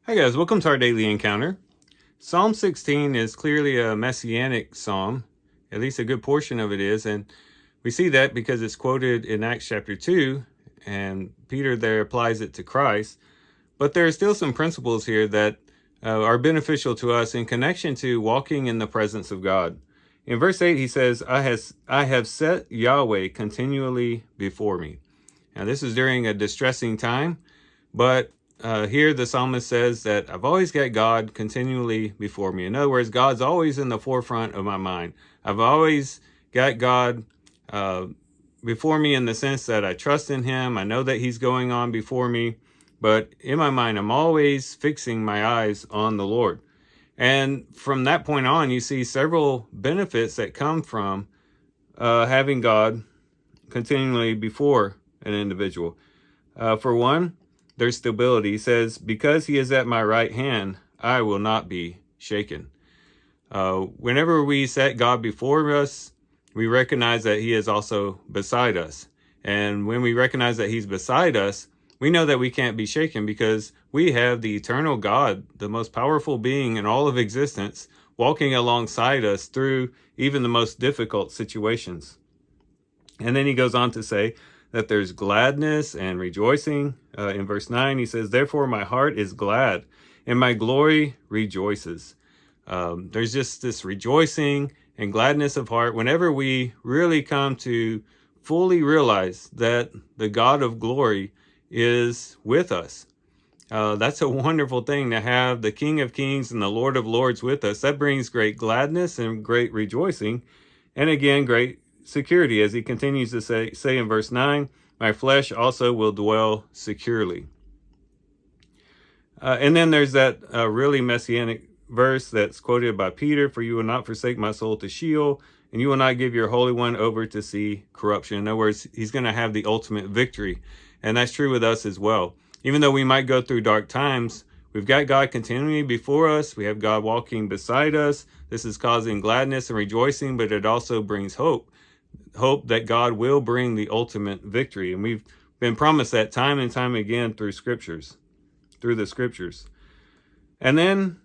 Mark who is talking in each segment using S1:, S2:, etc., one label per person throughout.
S1: Hi guys, welcome to our daily encounter. Psalm 16 is clearly a messianic psalm, at least a good portion of it is, and we see that because it's quoted in Acts chapter 2, and Peter there applies it to Christ. But there are still some principles here that are beneficial to us in connection to walking in the presence of God. In verse 8, he says, I have set Yahweh continually before me. Now this is during a distressing time, but here the psalmist says that I've always got God continually before me. In other words, God's always in the forefront of my mind. I've always got God before me in the sense that I trust in him. I know that he's going on before me, but in my mind, I'm always fixing my eyes on the Lord. And from that point on, you see several benefits that come from having God continually before an individual. For one, there's stability. He says, because he is at my right hand, I will not be shaken. Whenever we set God before us, we recognize that he is also beside us. And when we recognize that he's beside us, we know that we can't be shaken because we have the eternal God, the most powerful being in all of existence, walking alongside us through even the most difficult situations. And then he goes on to say that there's gladness and rejoicing. In verse 9, he says, therefore my heart is glad and my glory rejoices. There's just this rejoicing and gladness of heart whenever we really come to fully realize that the God of glory is with us. That's a wonderful thing to have the King of Kings and the Lord of Lords with us. That brings great gladness and great rejoicing. And again, great security, as he continues to say in verse 9, my flesh also will dwell securely. And then there's that really messianic verse that's quoted by Peter, for you will not forsake my soul to Sheol, and you will not give your Holy One over to see corruption. In other words, he's going to have the ultimate victory. And that's true with us as well. Even though we might go through dark times, we've got God continually before us. We have God walking beside us. This is causing gladness and rejoicing, but it also brings hope that God will bring the ultimate victory. And we've been promised that time and time again through the scriptures. And then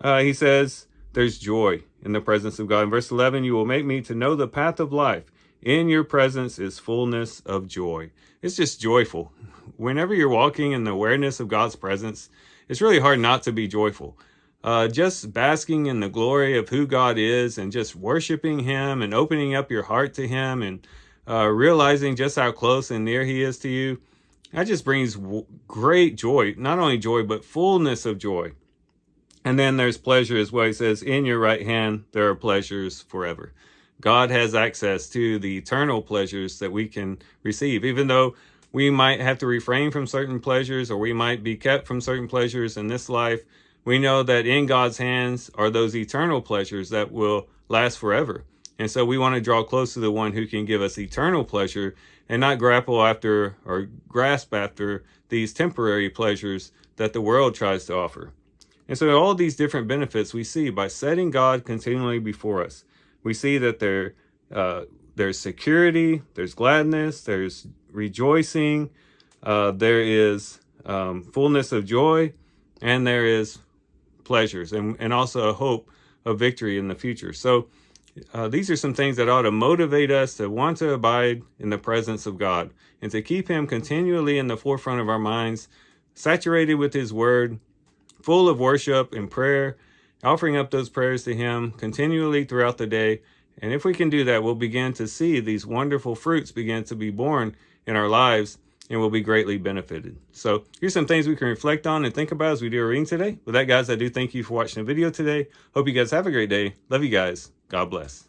S1: he says, there's joy in the presence of God. In verse 11, you will make me to know the path of life. In your presence is fullness of joy. It's just joyful. Whenever you're walking in the awareness of God's presence, it's really hard not to be joyful. Just basking in the glory of who God is and just worshiping him and opening up your heart to him and realizing just how close and near he is to you, that just brings great joy. Not only joy, but fullness of joy. And then there's pleasure as well. He says, in your right hand, there are pleasures forever. God has access to the eternal pleasures that we can receive, even though we might have to refrain from certain pleasures or we might be kept from certain pleasures in this life. We know that in God's hands are those eternal pleasures that will last forever. And so we want to draw close to the one who can give us eternal pleasure and not grapple after or grasp after these temporary pleasures that the world tries to offer. And so all these different benefits we see by setting God continually before us. We see that there's security, there's gladness, there's rejoicing, there is fullness of joy, and there is pleasures and also a hope of victory in the future. So these are some things that ought to motivate us to want to abide in the presence of God and to keep him continually in the forefront of our minds, saturated with his word, full of worship and prayer, offering up those prayers to him continually throughout the day. And if we can do that, we'll begin to see these wonderful fruits begin to be born in our lives, and we'll be greatly benefited. So here's some things we can reflect on and think about as we do our reading today. With that, guys, I do thank you for watching the video today. Hope you guys have a great day. Love you guys. God bless.